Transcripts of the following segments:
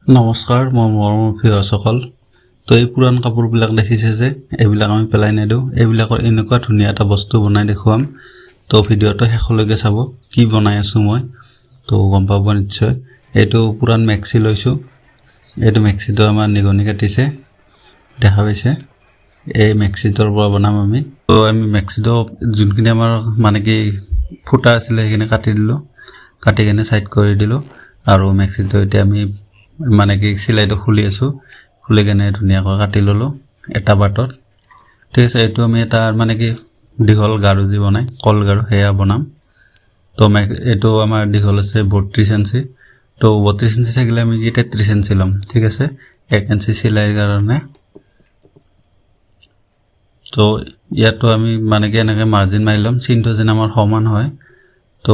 নমস্কাৰ মই মৰমৰ ভিউৱাৰসকল তো এই পুৰাণ কাপোৰবিলাক দেখিছে যে এইবিলাক আমি পেলাই নেদিওঁ এইবিলাকৰ এনেকুৱা ধুনীয়া এটা বস্তু বনাই দেখুৱাম তো ভিডিঅ'টো শেষলৈকে চাব কি বনাই আছো মই তো গম পাব নিশ্চয় এইটো পুৰাণ মেক্সি লৈছোঁ এইটো মেক্সিটো আমাৰ নিগনি কাটিছে দেখা পাইছে এই মেক্সিটোৰ পৰা বনাম আমি তো আমি মেক্সিটো যোনখিনি আমাৰ মানে কি ফুটা আছিল সেইখিনি কাটি দিলোঁ কাটি কিনে সাইড কৰি দিলোঁ আৰু মেক্সিটো এতিয়া আমি মানে কি সিলাইটো খুলি আছো খুলি কেনে ধুনীয়াকৈ কাটি ললো এটা বাটত ঠিক আছে এইটো আমি এটা মানে কি দীঘল গাৰু যি বনাই কল গাৰু হেয়া বনাম তো এইটো আমাৰ দীঘল আছে 32 ইঞ্চি তো 32 ইঞ্চি থাকিলে আমি কি 33 ইঞ্চি লম ঠিক আছে 1 ইঞ্চি সিলাইৰ কাৰণে তো ইয়াতো আমি মানে কি এনেকে মাৰ্জিন মাৰি লম চিনটো যেন আমাৰ সমান হয় তো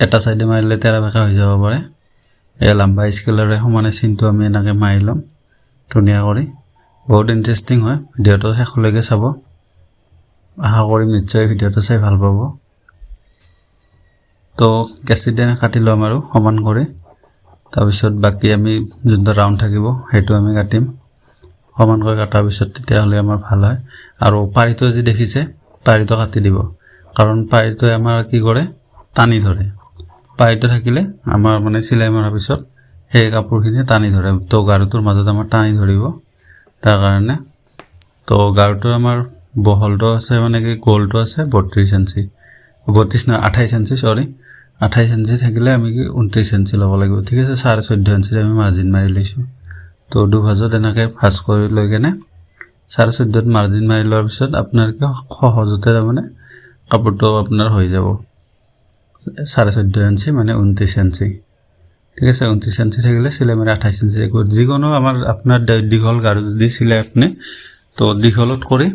এটা সাইডে মাৰিলে তেৰা বেকা হৈ যাব পাৰে এই লম্বা স্কেলৰে সমানে চিনটো আমি এনেকে মাৰি লম ধুনীয়া কৰি বহুত ইন্টাৰেষ্টিং হয় ভিডিঅ'টো শেষলৈকে চাব আশা কৰিম নিশ্চয় ভিডিঅ'টো চাই ভাল পাব তো কেঁচিৰে কাটি লম আৰু সমান কৰি তাৰপিছত বাকি আমি যোনটো ৰাউন্ড থাকিব হেতু আমি কাটিম সমান কৰি কাটাৰ পিছত তেতিয়া হলে আমাৰ ভাল হয় আৰু পাৰিটো যি দেখিছে পাৰিটো কাটি দিব কাৰণ পাৰিটো আমাৰ কি কৰে টানি ধৰে পাইটো থাকিলে আমাৰ মানে সিলাই মাৰাৰ পিছত সেই কাপোৰখিনি টানি ধৰে তো গাৰুটোৰ মাজত আমাৰ টানি ধৰিব তাৰ কাৰণে তো গাৰুটোৰ আমাৰ বহলটো আছে মানে কি গোলটো আছে 32 ইঞ্চি 32 না 28 ইঞ্চি সৰি 28 ইঞ্চি থাকিলে আমি কি 29 ইঞ্চি ল'ব লাগিব ঠিক আছে 14.5 ইঞ্চি আমি মাৰ্জিন মাৰি লৈছো তো দুভাজত এনেকে ভাঁজ কৰি লৈ কেনে 14.5 মাৰ্জিন মাৰি লোৱাৰ পিছত আপোনাৰ কি সহজতে মানে কাপোৰটো আপোনাৰ হৈ যাব 14.5 ইঞ্চি মানে 29 ইঞ্চি ঠিক আছে 29 ইঞ্চি থাকিলে সিলাই মাৰি 28 ইঞ্চি যিকোনো আমাৰ আপোনাৰ দীঘল গাৰু যদি সিলাই আপনি তো দীঘলত কৰি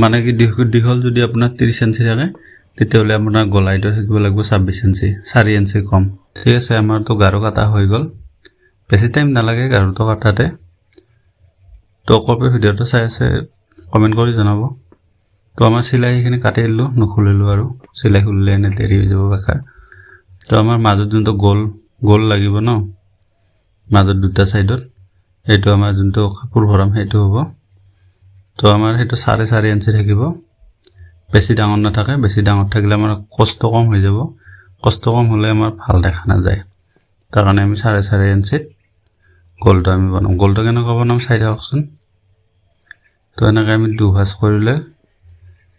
মানে কি দীঘল যদি আপোনাৰ 30 ইঞ্চি থাকে তেতিয়াহলে আপোনাৰ গলাইটো থাকিব লাগিব 26 ইঞ্চি 4 ইঞ্চি কম ঠিক আছে আমাৰ তো গাৰু কাটা হৈ গল বেছি টাইম নালাগে গাৰুটো কাটাতে তো কপি ভিডিঅ'টো চাই আছে কমেন্ট কৰি জনাব তো আমাৰ সিলাইখিনি কাটি দিলো নখুলিলো আৰু সিলাই খুলিলে এনে দেৰি হৈ যাব বেকাৰ তো আমাৰ মাজত যোনটো গোল লাগিব ন মাজত দুটা সাইডত এইটো আমাৰ যোনটো কাপোৰ ভৰাম হেতু হ'ব তো আমাৰ হেতু 4.5 ইঞ্চি থাকিব বেছি ডাঙৰ নাথাকে বেছি ডাঙৰ থাকিলে আমাৰ কষ্ট কম হৈ যাব কষ্ট কম হলে আমাৰ ভাল দেখা না যায় তাৰ কাৰণে আমি 4.5 ইঞ্চি গোলটো আমি বনাম গোলটো কেনেকৈ বনাম চাই দিয়কচোন তো এনেকৈ আমি দুভাজ কৰিলে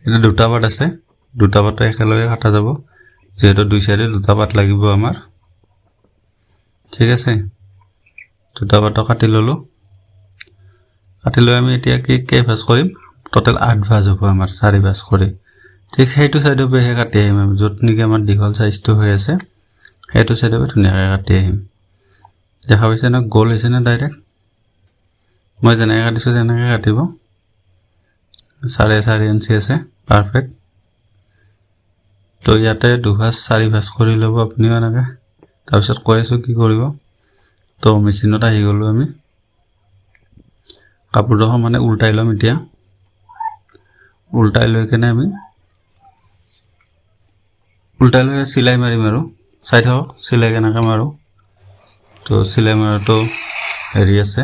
এটা দুটা পাট আছে দুটা পাট একেলগে কাটা যাব যেহেতু দুই সাইডে দুটা পাট লাগিব আমাৰ ঠিক আছে দুটা পাট কাটি ললো কাটি লৈ আমি এতিয়া কি ভাজ কৰিম টোটাল 8 ভাজ হ'ব আমাৰ 4 ভাজ কৰি ঠিক হেতু সাইডে বেহে কাটি আহিম আমি যত নিকে আমাৰ দীঘল সাইজটো হৈ আছে হেতু সাইডে ধুনীয়াকৈ কাটি আহিম দেখা পাইছে না গোল হৈছে না ডাইৰেক্ট মই যেনেকৈ কাটিছো তেনেকৈ কাটিব 4.5 ইঞ্চি আছে পাৰফেক্ট তো ইয়াতে দুভাজ 4 ভাজ কৰি লব আপুনি এনেকৈ তাৰপিছত কৈ আছো কি কৰিব তো মেচিনত আহি গলো আমি কাপোৰটো মানে উল্টাই লম এতিয়া উল্টাই লৈ কেনে আমি উল্টাই লৈ সিলাই মাৰিম আৰু চাই থাকক সিলাই কেনেকৈ মাৰো তো সিলাই মাৰাটো হেৰি আছে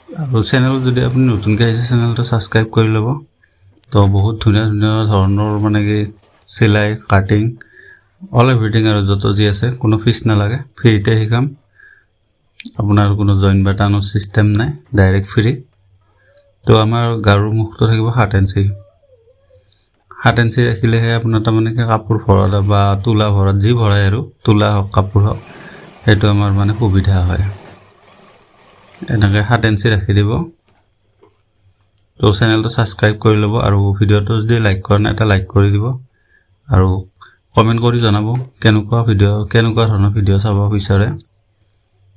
আৰু চেনেল যদি আপুনি নতুনকৈ আহিছে চেনেলটো সাবস্ক্ৰাইব কৰি লব তো বহুত ধুনীয়া ধৰণৰ মানে কি সিলাই কাটিং অল এভৰিথিং আৰু যত যি আছে কোনো ফিস নালাগে ফ্ৰীতে শিকাম আপোনাৰ কোনো জইন বাটানৰ সিস্টেম নাই ডাইৰেক্ট ফ্ৰী তো আমাৰ গাৰুৰ মুখটো থাকিব 7 ইঞ্চি 7 ইঞ্চি ৰাখিলেহে আপোনাৰ মানে কি কাপোৰ ভৰা বা তুলা ভৰা যি ভৰাই আৰু তুলা হক কাপোৰ হক হেতু আমাৰ মানে সুবিধা হয় এনেকৈ 7 ইঞ্চি ৰাখি দিব তো চেনেলটো সাবস্ক্ৰাইব কৰি লব আৰু ভিডিঅ'টো যদি লাইক কৰা নাই এটা লাইক কৰি দিব আৰু কমেন্ট কৰি জনাব কেনেকুৱা ধৰণৰ ভিডিঅ' চাব বিচাৰে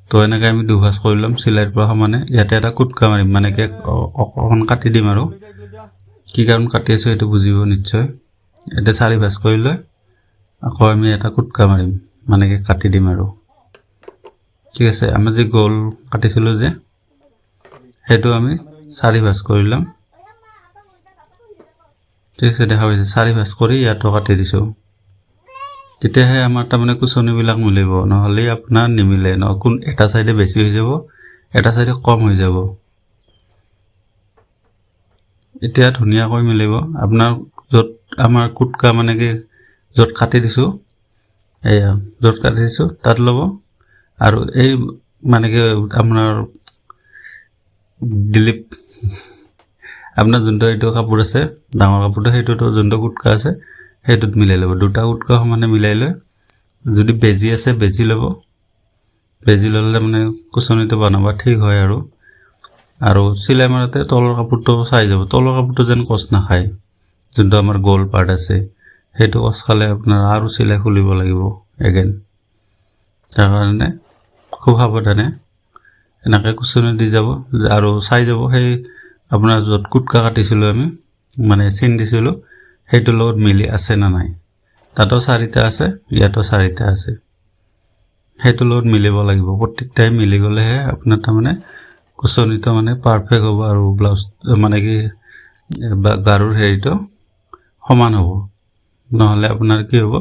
তো এনেকৈ আমি দুভাজ কৰি লম সিলাইৰ পৰা মানে ইয়াতে এটা কুটকা মাৰিম মানে কি অকণ কাটি দিম আৰু কি কাৰণ কাটি আছো এটো বুজিব নিশ্চয় এটা 4 ভাজ কৰি লৈ আকৌ আমি এটা কুটকা মাৰিম মানে কি কাটি দিম আৰু ঠিক আছে আমি যে গোল কাটিছিলো যে হেতু আমি 4 ভাজ কৰিলাম ঠিক আছে দেখা পাইছে 4 ভাজ কৰি ইয়াতো কাটি দিছো তেতিয়াহে আমাৰ তাৰমানে কুচনিবিলাক মিলিব নহ'লে আপোনাৰ নিমিলে ন কোন এটা চাইডে বেছি হৈ যাব এটা চাইডে কম হৈ যাব এতিয়া ধুনীয়াকৈ মিলিব আপোনাৰ য'ত আমাৰ কুটকা মানে কি য'ত কাটি দিছো এয়া য'ত কাটি দিছো তাত ল'ব আৰু এই মানে কি আপোনাৰ দিলীপ আপোনাৰ যোনটো এইটো কাপোৰ আছে ডাঙৰ কাপোৰটো সেইটোতো যোনটো কুটকা আছে সেইটোত মিলাই ল'ব দুটা কুটকা সমানে মিলাই লৈ যদি বেজি আছে বেজি ল'ব বেজি ল'লে মানে কুচনিটো বনাব ঠিক হয় আৰু চিলাই মাৰতে তলৰ কাপোৰটো চাই যাব তলৰ কাপোৰটো যেন কষ্ট নাখায় যোনটো আমাৰ গোল পাৰ্ট আছে সেইটো কষ্ট খালে আপোনাৰ আৰু চিলাই খুলিব লাগিব এগেইন তাৰ কাৰণে খুব সাৱধানে এনেকৈ কুচনি দি যাব আৰু চাই যাব সেই আপোনাৰ য'ত কুটকা কাটিছিলোঁ আমি মানে চিন দিছিলোঁ সেইটো লগত মিলি আছে না নাই তাতো 4টা আছে ইয়াতো 4টা আছে সেইটো লগত মিলিব লাগিব প্ৰত্যেকটাই মিলি গ'লেহে আপোনাৰ তাৰমানে কুচনিটো মানে পাৰফেক্ট হ'ব আৰু ব্লাউজ মানে কি গাৰুৰ হেৰিটো সমান হ'ব নহ'লে আপোনাৰ কি হ'ব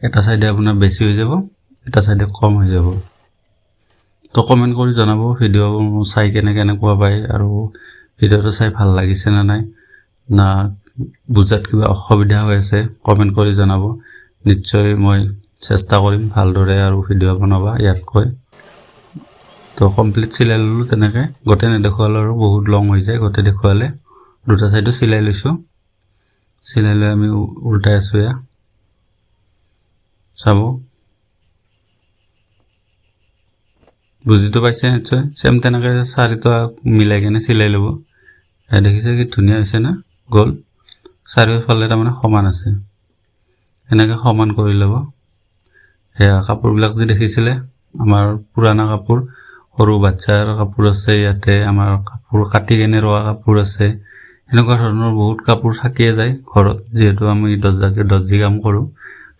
এটা সাইডে আপোনাৰ বেছি হৈ যাব এটা সাইডে কম হৈ যাব তো কমেন্ট কৰি জনাব ভিডিও চাই কেনেকুৱা পায় আৰু ভিডিওটো চাই ভাল লাগিছে না নাই না বুজাত কিবা অসুবিধা হৈ আছে কমেন্ট কৰি জনাব নিশ্চয় মই চেষ্টা কৰিম ভালদৰে আৰু ভিডিও বনাবা ইয়াতকৈ তো কমপ্লিট চিলাই ললো তেনেকৈ গোটে নেদেখুৱালে আৰু বহুত লং হৈ যায় গোটে দেখুৱালে দুটা সাইডো চিলাই লৈছো চিলাই লৈ আমি উল্টাই আছো ইয়া চাব বুজিতো পাইছে নিশ্চয় সেম তেনেকৈ 4টা মিলাই কেনে চিলাই ল'ব দেখিছে কি ধুনীয়া হৈছে না গোল চাৰিওফালে তাৰমানে সমান আছে এনেকৈ সমান কৰি ল'ব এয়া কাপোৰবিলাক যে দেখিছিলে আমাৰ পুৰানা কাপোৰ সৰু বাচ্চাৰ কাপোৰ আছে ইয়াতে আমাৰ কাপোৰ কাটি কেনে ৰোৱা কাপোৰ আছে এনেকুৱা ধৰণৰ বহুত কাপোৰ থাকিয়ে যায় ঘৰত যেহেতু আমি দৰ্জি কাম কৰোঁ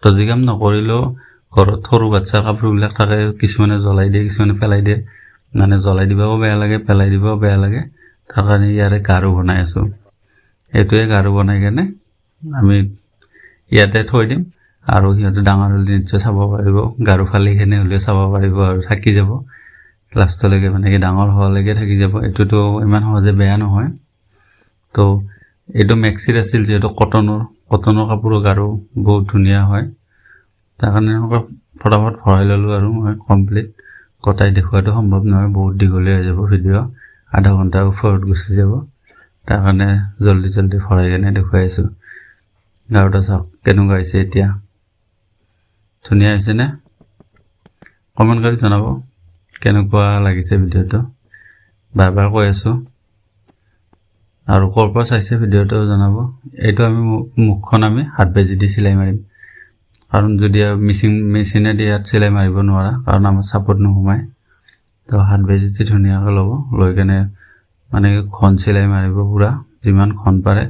দৰ্জি কাম নকৰিলেও ঘৰত সৰু বাচ্চাৰ কাপোৰবিলাক থাকে কিছুমানে জ্বলাই দিয়ে কিছুমানে পেলাই দিয়ে মানে জ্বলাই দিবও বেয়া লাগে পেলাই দিবও বেয়া লাগে তাৰ কাৰণে ইয়াৰে গাৰু বনাই আছো এইটোৱে গাৰু বনাই কেনে আমি ইয়াতে থৈ দিম আৰু হিহঁতে ডাঙৰ হ'লে নিশ্চয় চাব পাৰিব গাৰু ফালি কেনে হ'লে চাব পাৰিব আৰু থাকি যাব লাষ্টলৈকে মানে কি ডাঙৰ হোৱালৈকে থাকি যাব এইটোতো ইমান সহজে বেয়া নহয় তো এইটো মেক্সিৰ আছিল যেহেতু কটনৰ কাপোৰৰ গাৰু বহুত ধুনীয়া হয় তাৰ কাৰণে ফটাফট ভৰাই ল'লো আৰু মই কমপ্লিট কটাই দেখুৱাটো সম্ভৱ নহয় বহুত দীঘলীয়া হৈ যাব ভিডিও আধা ঘণ্টাৰ ওপৰত গুচি যাব তাৰ কাৰণে জলদি ভৰাই কেনে দেখুৱাই আছো গাৰুটা চাওক কেনেকুৱা হৈছে এতিয়া ধুনীয়া হৈছে নে কমেন্ট কৰি জনাব কেনেকুৱা লাগিছে ভিডিওটো বাৰবাৰ কৈ আছো আৰু কৰপৰা চাইছে ভিডিওটো জনাব এইটো আমি মুখখন আমি হাত বেজি দি চিলাই মাৰিম কাৰণ যদি মেচিনে দি ইয়াত চিলাই মাৰিব নোৱাৰা কাৰণ আমাৰ সাপোৰ্ট নোহোমায় তো হাত বেজি দি ধুনীয়াকৈ ল'ব লৈ কেনে মানে খন চিলাই মাৰিব পুৰা যিমান খন পাৰে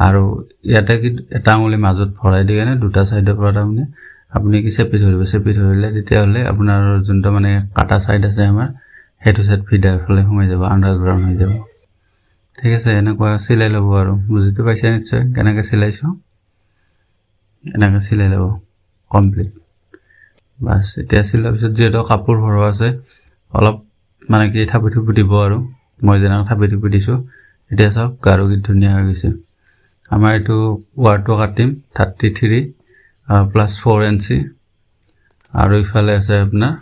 আৰু ইয়াতে কি এটা আঙুলি মাজত ভৰাই দি কেনে দুটা সাইডৰ পৰা তাৰমানে আপুনি কি চেপি ধৰিলে তেতিয়াহ'লে আপোনাৰ যোনটো মানে কাটা সাইড আছে আমাৰ হেতু সাইড ফিডাৰ ফালে সোমাই যাব আন্ডাৰগ্ৰাউন্ড হৈ যাব ঠিক আছে এনেকুৱা চিলাই ল'ব আৰু বুজিতো পাইছে নিশ্চয় কেনেকৈ চিলাইছো এনেকৈ চিলাই ল'ব কমপ্লিট বাস এতিয়া চিলাৰ পিছত যেহেতু কাপোৰ ভৰোৱা আছে অলপ মানে কি থাপি দিব আৰু মই যেনেকৈ থাপি দিছো এতিয়া চাওক গাৰু কি ধুনীয়া হৈ গৈছে আমাৰ এইটো ৱাৰটো কাটিম 33 প্লাস 4 ইঞ্চি আৰু ইফালে আছে আপোনাৰ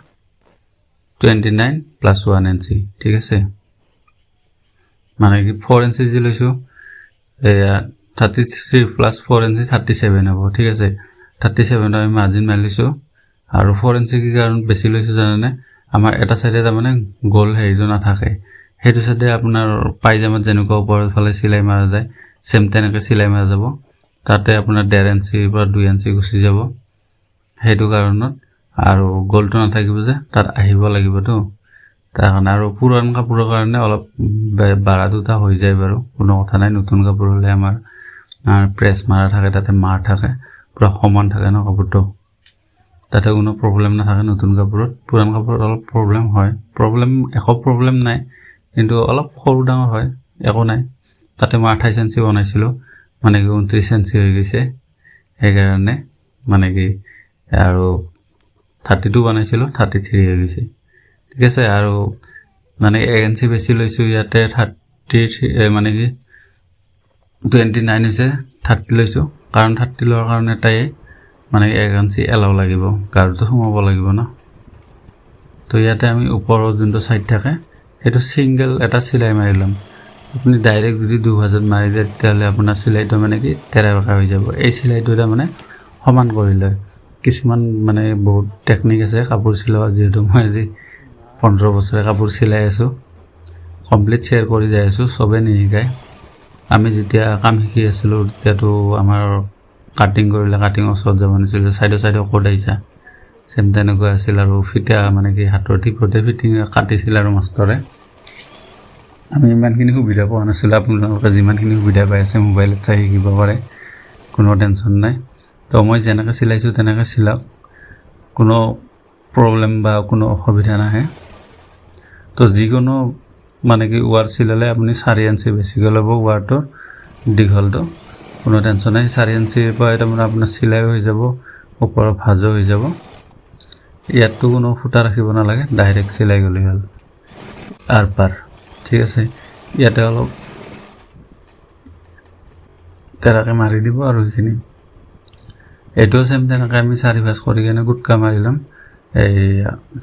29 প্লাস 1 ইঞ্চি ঠিক আছে মানে কি 4 ইঞ্চি যি লৈছো এয়া 33 প্লাস 4 ইঞ্চি 37 হ'ব ঠিক আছে 37 আমি মাৰ্জিন মাৰিছো আৰু 4 ইঞ্চি কি কাৰণ বেছি লৈছো জানেনে আমাৰ এটা সাইডে তাৰমানে গোল হেৰিটো নাথাকে হেতু সাইডে আপোনাৰ পাইজামাত যেনেকুৱা ওপৰৰ ফালে চিলাই মাৰা যায় সেম তেনেকৈ চিলাই মাৰা যাব তাতে আপোনাৰ 1.5 ইঞ্চি বা 2 ইঞ্চি গুচি যাব হেতু কাৰণত আৰু গোলটো নাথাকিব যে তাত আহিব লাগিব তো তাৰ কাৰণে আৰু পুৰান কাপোৰৰ কাৰণে অলপ বাৰা দুটা হৈ যায় বাৰু কোনো কথা নাই নতুন কাপোৰ হলে আমাৰ প্ৰেছ মাৰা থাকে তাতে মাৰ থাকে পুৰা সমান থাকে ন কাপোৰটো তাতে কোনো প্ৰবলেম নাথাকে নতুন কাপোৰত পুৰান কাপোৰত অলপ একো প্ৰবলেম নাই কিন্তু অলপ সৰু ডাঙৰ হয় একো নাই তাতে মই 28 ইঞ্চি বনাইছিলো মানে কি 29 ইঞ্চি হৈ গৈছে সেই কাৰণে মানে কি আৰু 32 বনাইছিলোঁ 33 হৈ গৈছে ঠিক আছে আৰু মানে 1 ইঞ্চি বেছি লৈছোঁ ইয়াতে 33 মানে কি 29 হৈছে 30 লৈছোঁ কাৰণ 30 লোৱাৰ কাৰণে তাই মানে 1 ইঞ্চি এলাও লাগিব গাৰুটো সোমাব লাগিব ন তো ইয়াতে আমি ওপৰৰ যোনটো সাইড থাকে সেইটো সিঙ্গেল এটা সিলাই মাৰি লম আপুনি ডাইৰেক্ট যদি 2000 মাৰি দিয়ে তেতিয়াহ'লে আপোনাৰ সিলাইটো মানে কি তেৰা বেকা হৈ যাব এই সিলাইটো মানে সমান কৰি লয় কিছুমান মানে বহুত টেকনিক আছে কাপোৰ সিলোৱা যেহেতু মই আজি 15 বছৰে কাপোৰ সিলাই আছো কমপ্লিট শেয়াৰ কৰি যাই আছো সবে নিশিকায় আমি যেতিয়া কাম শিকি আছিলো তেতিয়াতো আমাৰ কাটিং কৰিলে কাটিং ওচৰত যাব নাছিল সাইডে কোড আইছা সেম তেনেকুৱা আছিল আৰু ফিটা মানে কি হাতৰ টিপতে ফিটিং কাটিছিল আৰু মাষ্টৰে আমি ইমানখিনি সুবিধা পোৱা নাছিল আপোনালোকে যিমানখিনি সুবিধা পাই আছে মোবাইলত চাই শিকিব পাৰে কোনো টেনচন নাই তো মই যেনেকৈ সিলাইছো তেনেকৈ সিলাওক কোনো প্ৰবলেম বা কোনো অসুবিধা নাহে তো যিকোনো মানে কি ওয়াৰ সিলালে আপনি 4 ইঞ্চি বেছিকৈ ল'ব ওয়াৰটোৰ দীঘলটো কোনো টেনচন নাই 4 ইঞ্চিৰ পৰা এটা মানে আপোনাৰ সিলাই হৈ যাব ওপৰৰ ভাজো হৈ যাব ইয়াতটো কোনো ফুটা ৰাখিব নালাগে ডাইৰেক্ট সিলাই গলি হ'ল আৰ পাৰ ঠিক আছে ইয়াতে অলপ তেৰাকে মাৰি দিব আৰু এইখিনি এটো সেম তেনেকৈ আমি 4 ভাঁজ কৰি কেনে গুটকা মাৰি লম এই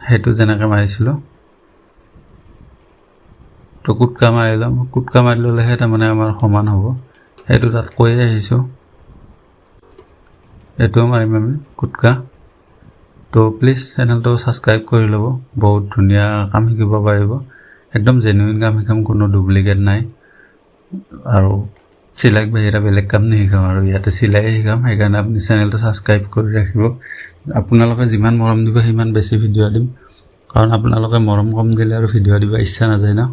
হেতু যেনেকৈ মাৰিছিলোঁ তো কুটকা মাৰি লম কুটকা মাৰি ললেহে তাৰমানে আমাৰ সমান হ'ব সেইটো তাত কৈ আহিছোঁ এটো মাৰিম আমি কুটকা তো প্লিজ চেনেলটো সাবস্ক্ৰাইব কৰি ল'ব বহুত ধুনীয়া কাম শিকিব পাৰিব একদম জেনুইন কাম শিকাম কোনো ডুপ্লিকেট নাই আৰু সিলাই বাহিৰা বেলেগ কাম নিশিকাম আৰু ইয়াতে সিলাই শিকাম সেইকাৰণে আপুনি চেনেলটো সাবস্ক্ৰাইব কৰি ৰাখিব আপোনালোকে যিমান মৰম দিব সিমান বেছি ভিডিঅ' দিম কাৰণ আপোনালোকে মৰম কম দিলে আৰু ভিডিঅ' দিব ইচ্ছা নাযায় না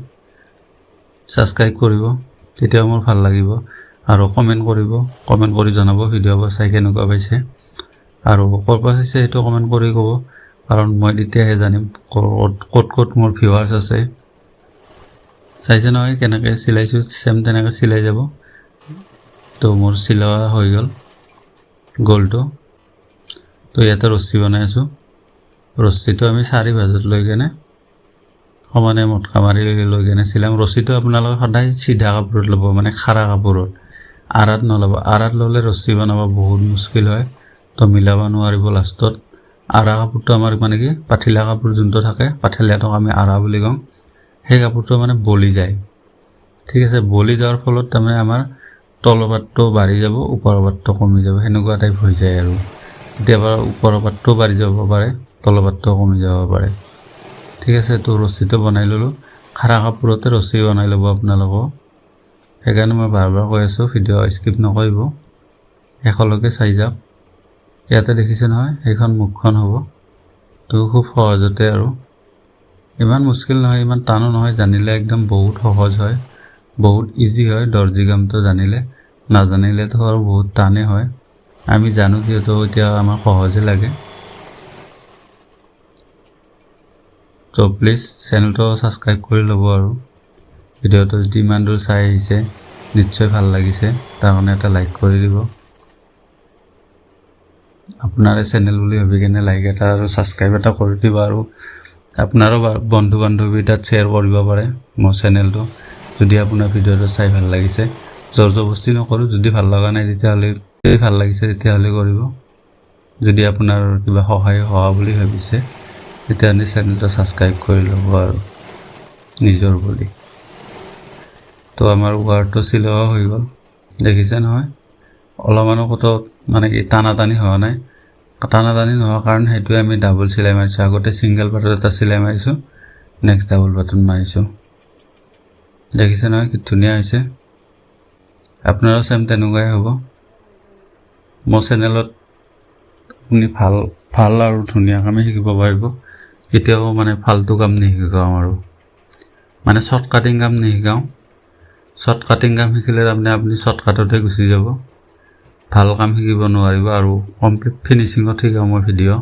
সাবস্ক্ৰাইব কৰিব তেতিয়া মোৰ ভাল লাগিব আৰু কমেন্ট কৰি জনাব ভিডিঅ'বোৰ চাই কেনেকুৱা পাইছে আৰু কৰবা চাইছে সেইটো কমেন্ট কৰি ক'ব কাৰণ মই তেতিয়াহে জানিম ক'ত মোৰ ভিউৱাৰ্ছ আছে চাইছে নহয় কেনেকৈ সিলাইছো সেম তেনেকৈ সিলাই যাব তো মোৰ সিলোৱা হৈ গ'ল গোলটো তো ইয়াতে ৰছী বনাই আছো ৰছীটো আমি 4 ভাঁজত লৈ কেনে সমানে মটকা মাৰি লৈ কেনে সিলাম ৰছীটো আপোনালোকে সদায় সিধা কাপোৰত ল'ব মানে খাৰা কাপোৰত আৰাত নল'ব আৰাত ল'লে ৰছী বনাব বহুত মুস্কিল হয় তো মিলাব নোৱাৰিব লাষ্টত আৰা কাপোৰটো আমাৰ মানে কি পাঠিলা কাপোৰ যোনটো থাকে পাঠিলাটোক আমি আৰা বুলি কওঁ সেই কাপোৰটো মানে বলি যায় ঠিক আছে বলি যাওয়াৰ ফলত তাৰমানে আমাৰ তলপাতটো বাঢ়ি যাব ওপৰৰ পাতটো কমি যাব হেনেকুৱা টাইপ হৈ যায় আৰু কেতিয়াবা ওপৰৰ পাতটো বাঢ়ি যাব পাৰে তলপাতটো কমি যাব পাৰে ঠিক আছে তো ৰছীটো বনাই ললো খাৰা কাপোৰতে ৰছী বনাই ল'ব আপোনালোকে সেইকাৰণে মই বাৰবাৰ কৈ আছো ভিডিঅ' স্কিপ নকৰিব শেষলৈকে চাই যাওক ইয়াতে দেখিছে নহয় এইখন মুখখন হ'ব তো খুব সহজতে আৰু ইমান মুস্কিল নহয় ইমান টানো নহয় জানিলে একদম বহুত সহজ হয় বহুত ইজি হয় দৰ্জি কামটো জানিলে নাজানিলে তো আৰু বহুত টানে হয় আমি জানো যেহেতু এতিয়া আমাৰ সহজে লাগে তো প্লিজ চেনেলটো সাবস্ক্ৰাইব কৰি ল'ব আৰু ভিডিঅ'টো যদি ইমান দূৰ চাই আহিছে নিশ্চয় ভাল লাগিছে তাৰ কাৰণে এটা লাইক কৰি দিব আপোনাৰ চেনেল বুলি ভাবি কেনে লাইক এটা আৰু সাবস্ক্ৰাইব এটা কৰি দিব আৰু আপোনাৰো বন্ধু বান্ধৱী তাত শ্বেয়াৰ কৰিব পাৰে মোৰ চেনেলটো যদি আপোনাৰ ভিডিঅ'টো চাই ভাল লাগিছে জবৰদস্তি নকৰো যদি ভাল লগা নাই তেতিয়াহ'লে ভাল লাগিছে তেতিয়াহ'লে কৰিব যদি আপোনাৰ কিবা সহায় হোৱা বুলি ভাবিছে তেতিয়াহ'লে চেনেলটো সাবস্ক্ৰাইব কৰি ল'ব আৰু নিজৰ বুলি তো আমাৰ ওয়াৰটো সিলোৱা হৈ গ'ল দেখিছে নহয় অলপমানো কত মানে কি টানাটানি হোৱা নাই টানাটানি নোহোৱাৰ কাৰণে সেইটো আমি ডাবল সিলাই মাৰিছো আগতে সিঙ্গেল পাটত এটা সিলাই মাৰিছো নেক্সট ডাবল বাটন মাৰিছো দেখিছে নহয় কি ধুনীয়া হৈছে আপোনাৰো সেম তেনেকুৱাই হ'ব মোৰ চেনেলত আপুনি ভাল আৰু ধুনীয়া কাম শিকিব পাৰিব এতিয়াও মানে ফালতু কাম নিশিকাও আৰু মানে শৰ্ট কাটিং কাম নিশিকাও শৰ্ট কাটিং কাম শিকিলে তাৰমানে আপুনি শৰ্টকাটতে গুচি যাব ভাল কাম শিকিব নোৱাৰিব আৰু কমপ্লিট ফিনিশিংত শিকাও মোৰ ভিডিঅ'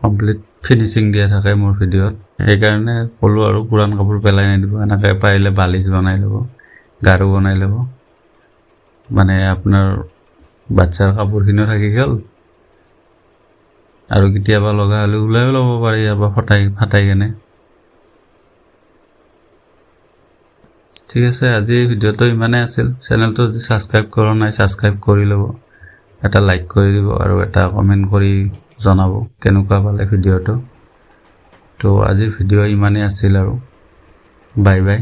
কমপ্লিট ফিনিশিং দিয়া থাকে মোৰ ভিডিঅ'ত সেইকাৰণে ক'লো আৰু পুৰান কাপোৰ পেলাই নিদিব এনেকৈ পাৰিলে বালিশ বনাই ল'ব গাৰু বনাই ল'ব মানে আপোনাৰ বাচ্চাৰ কাপোৰখিনিও থাকি গ'ল আৰু কেতিয়াবা লগা হ'লে ওলাইও ল'ব পাৰি ইয়াৰ পৰা ফাটাই কেনে ঠিক আছে আজি ভিডিঅ'টো ইমানে আছিল চেনেলটো যদি সাবস্ক্ৰাইব কৰা নাই সাবস্ক্ৰাইব কৰি ল'ব এটা লাইক কৰি দিব আৰু এটা কমেন্ট কৰি জনাব কেনেকুৱা পালে ভিডিঅ'টো তো আজিৰ ভিডিঅ' ইমানে আছিল আৰু বাই বাই